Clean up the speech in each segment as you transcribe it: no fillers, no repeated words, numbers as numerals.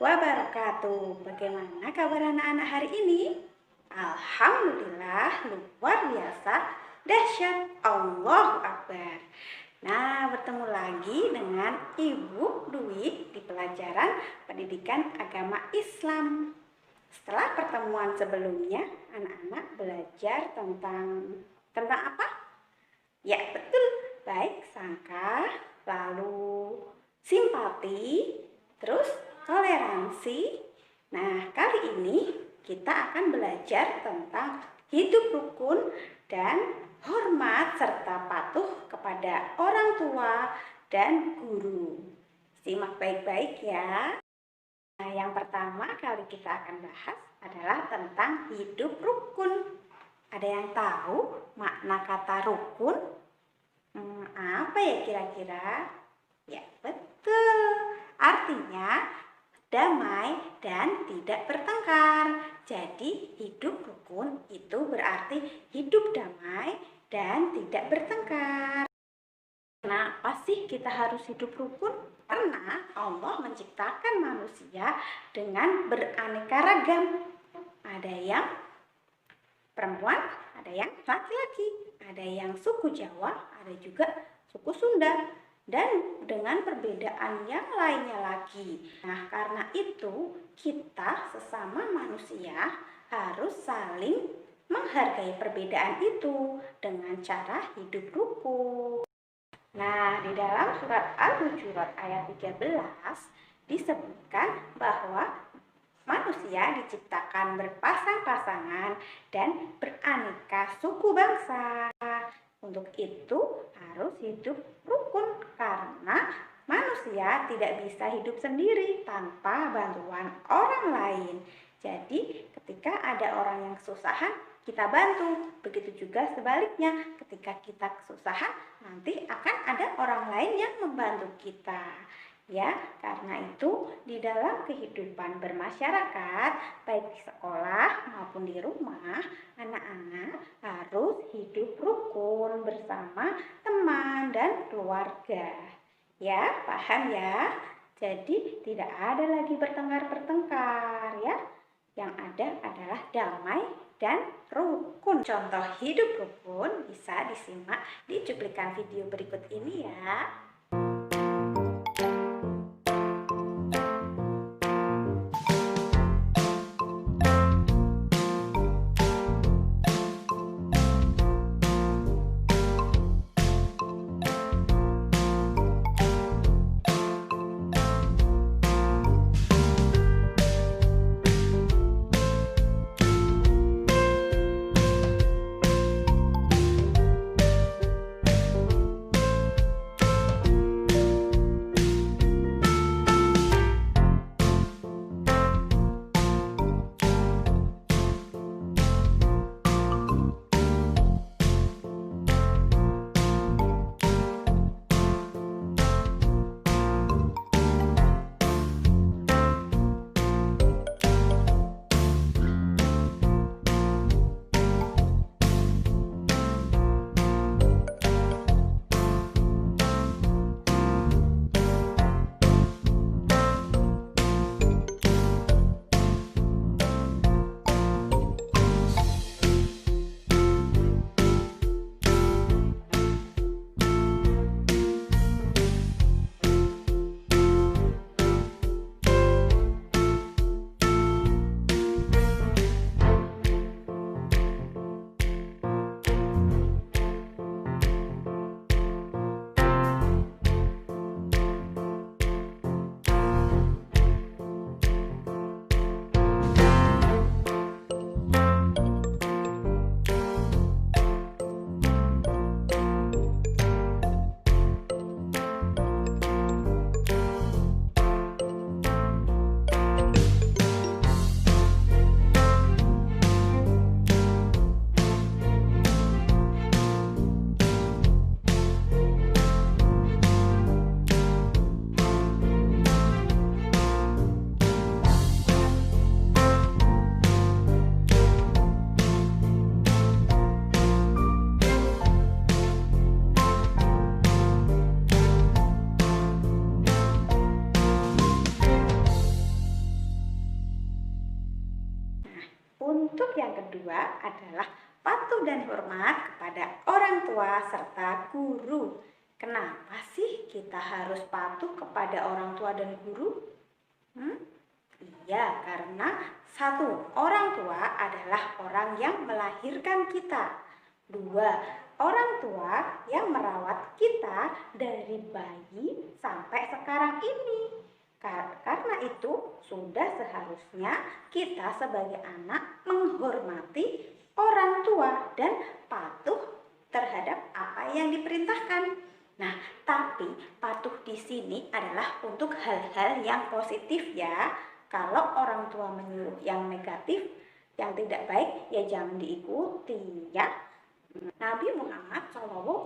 wabarakatuh. Bagaimana kabar anak-anak hari ini? Alhamdulillah, luar biasa, dahsyat, Allahu Akbar. Nah, bertemu lagi dengan Ibu Dwi di pelajaran Pendidikan Agama Islam. Setelah pertemuan sebelumnya, anak-anak belajar tentang apa? Ya, betul. Baik sangka, lalu simpati, terus toleransi. Nah, kali ini kita akan belajar tentang hidup rukun dan hormat serta patuh kepada orang tua dan guru. Simak baik-baik ya. Nah, yang pertama kali kita akan bahas adalah tentang hidup rukun. Ada yang tahu makna kata rukun? Apa ya kira-kira? Ya, betul. Artinya damai dan tidak bertengkar. Jadi hidup rukun itu berarti hidup damai dan tidak bertengkar. Kenapa sih kita harus hidup rukun? Karena Allah menciptakan manusia dengan beraneka ragam. Ada yang perempuan, ada yang laki-laki, ada yang suku Jawa, ada juga suku Sunda, dan dengan perbedaan yang lainnya lagi. Nah, karena itu kita sesama manusia harus saling menghargai perbedaan itu dengan cara hidup rukun. Nah, di dalam surat Al-Hujurat ayat 13 disebutkan bahwa manusia diciptakan berpasang-pasangan dan beraneka suku bangsa. Untuk itu harus hidup rukun karena manusia tidak bisa hidup sendiri tanpa bantuan orang lain. Jadi ketika ada orang yang kesusahan, kita bantu. Begitu juga sebaliknya, ketika kita kesusahan, nanti akan ada orang lain yang membantu kita. Ya, karena itu di dalam kehidupan bermasyarakat, baik di sekolah maupun di rumah, anak-anak harus hidup rukun bersama teman dan keluarga. Ya, paham ya? Jadi tidak ada lagi bertengkar-bertengkar ya. Yang ada adalah damai dan rukun. Contoh hidup rukun bisa disimak di cuplikan video berikut ini ya. adalah patuh dan hormat kepada orang tua serta guru. Kenapa sih kita harus patuh kepada orang tua dan guru? Iya, karena satu, orang tua adalah orang yang melahirkan kita. Dua, orang tua yang merawat kita dari bayi sampai sekarang ini. Karena itu, sudah seharusnya kita sebagai anak menghormati orang tua dan patuh terhadap apa yang diperintahkan. Nah, tapi patuh di sini adalah untuk hal-hal yang positif ya. Kalau orang tua menyuruh yang negatif, yang tidak baik, ya jangan diikuti ya. Nabi Muhammad SAW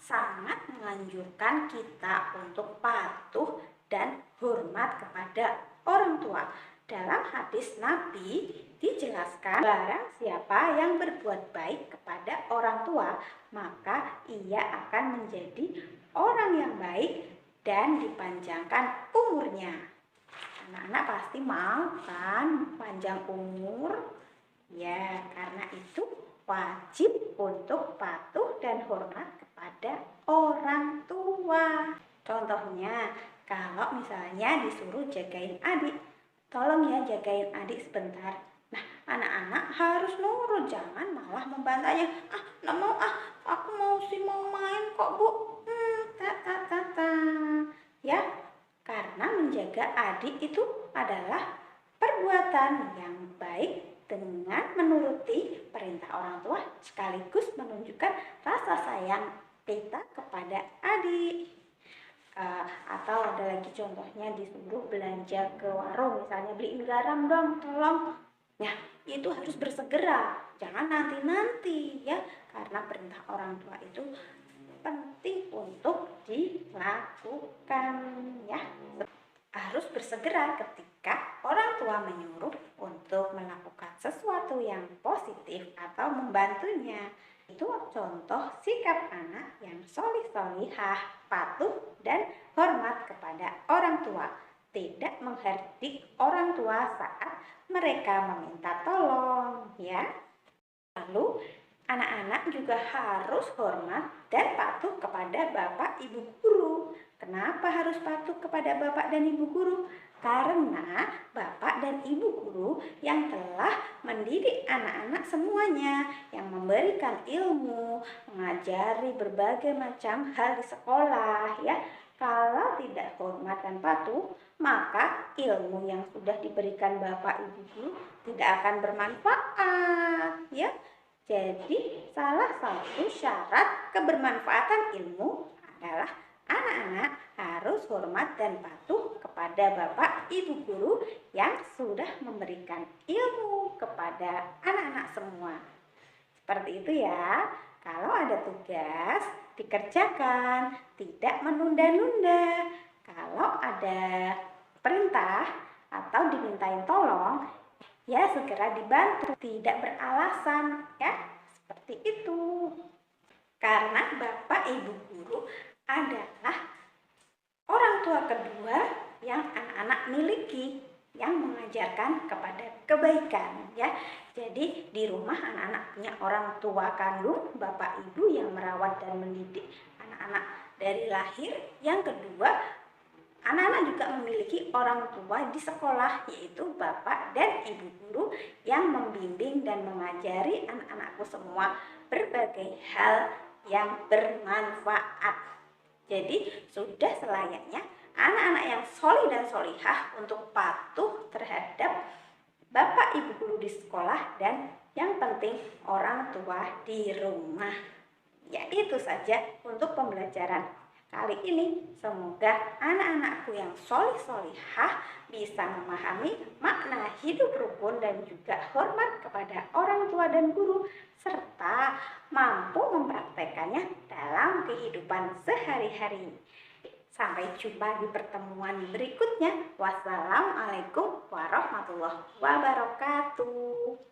sangat menganjurkan kita untuk patuh dan hormat kepada orang tua. Dalam hadis Nabi dijelaskan, barang siapa yang berbuat baik kepada orang tua, maka ia akan menjadi orang yang baik dan dipanjangkan umurnya. Anak-anak pasti mau kan panjang umur? Ya, karena itu wajib untuk patuh dan hormat kepada orang tua. Contohnya, kalau misalnya disuruh jagain adik, tolong ya jagain adik sebentar. Nah, anak-anak harus nurut, jangan malah membantahnya. Nggak mau aku mau main kok bu. Ya, karena menjaga adik itu adalah perbuatan yang baik dengan menuruti perintah orang tua sekaligus menunjukkan rasa sayang kita kepada adik. Atau ada lagi contohnya disuruh belanja ke warung, misalnya beliin garam dong tolong. Nah, itu harus bersegera, jangan nanti-nanti ya, karena perintah orang tua itu penting untuk dilakukan ya. Harus bersegera ketika orang tua menyuruh untuk melakukan sesuatu yang positif atau membantunya. Itu contoh sikap anak yang solih-solihah, patuh dan hormat kepada orang tua. Tidak menghardik orang tua saat mereka meminta tolong ya. Lalu anak-anak juga harus hormat dan patuh kepada bapak ibu guru. Kenapa harus patuh kepada bapak dan ibu guru? Karena bapak dan ibu guru yang telah mendidik anak-anak semuanya, yang memberikan ilmu, mengajari berbagai macam hal di sekolah ya. Kalau tidak hormat dan patuh, maka ilmu yang sudah diberikan bapak ibu guru tidak akan bermanfaat ya. Jadi salah satu syarat kebermanfaatan ilmu adalah anak-anak harus hormat dan patuh kepada bapak ibu guru yang sudah memberikan ilmu kepada anak-anak semua. Seperti itu ya. Kalau ada tugas dikerjakan, tidak menunda-nunda. Kalau ada perintah atau dimintain tolong, ya segera dibantu, tidak beralasan ya, seperti itu. Karena bapak ibu guru adalah orang tua kedua yang anak-anak miliki, yang mengajarkan kepada kebaikan ya. Jadi di rumah anak-anak punya orang tua kandung, bapak ibu yang merawat dan mendidik anak-anak dari lahir. Yang kedua, anak-anak juga memiliki orang tua di sekolah, yaitu bapak dan ibu guru yang membimbing dan mengajari anak-anakku semua berbagai hal yang bermanfaat. Jadi sudah selayaknya anak-anak yang solih dan solihah untuk patuh terhadap bapak ibu guru di sekolah dan yang penting orang tua di rumah. Ya, itu saja untuk pembelajaran kali ini. Semoga anak-anakku yang solih-solihah bisa memahami makna hidup rukun dan juga hormat kepada orang tua dan guru, serta mampu mempraktekannya dalam kehidupan sehari-hari. Sampai jumpa di pertemuan berikutnya. Wassalamualaikum warahmatullahi wabarakatuh.